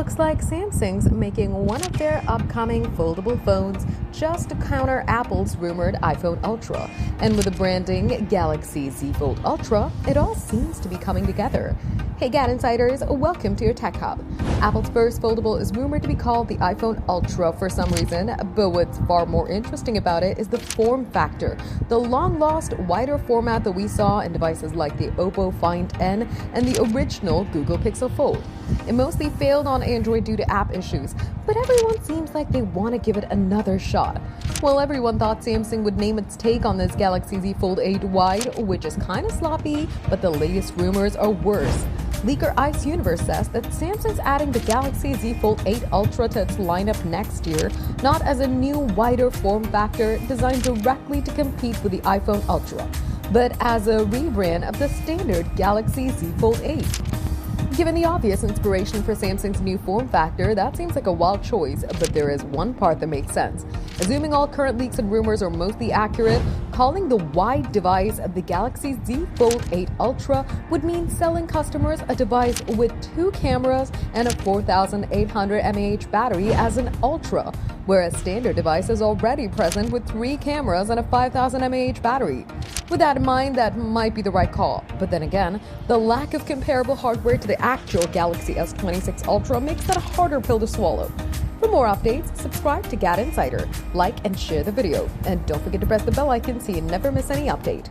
looks like Samsung's making one of their upcoming foldable phones just to counter Apple's rumored iPhone Ultra. And with the branding Galaxy Z Fold Ultra, it all seems to be coming together. Hey GadInsiders, welcome to your Tech Hub. Apple's first foldable is rumored to be called the iPhone Ultra for some reason, but what's far more interesting about it is the form factor. The long-lost, wider format that we saw in devices like the Oppo Find N and the original Google Pixel Fold. It mostly failed on Android due to app issues, but everyone seems like they want to give it another shot. Well, everyone thought Samsung would name its take on this Galaxy Z Fold 8 Wide, which is kind of sloppy, but the latest rumors are worse. Leaker Ice Universe says that Samsung's adding the Galaxy Z Fold 8 Ultra to its lineup next year, not as a new, wider form factor designed directly to compete with the iPhone Ultra, but as a rebrand of the standard Galaxy Z Fold 8. Given the obvious inspiration for Samsung's new form factor, that seems like a wild choice, but there is one part that makes sense. Assuming all current leaks and rumors are mostly accurate, calling the wide device the Galaxy Z Fold 8 Ultra would mean selling customers a device with 2 cameras and a 4,800 mAh battery as an Ultra, whereas standard device is already present with 3 cameras and a 5,000 mAh battery. With that in mind, that might be the right call. But then again, the lack of comparable hardware to the actual Galaxy S26 Ultra makes that a harder pill to swallow. For more updates, subscribe to GadInsider, like and share the video, and don't forget to press the bell icon so you never miss any update.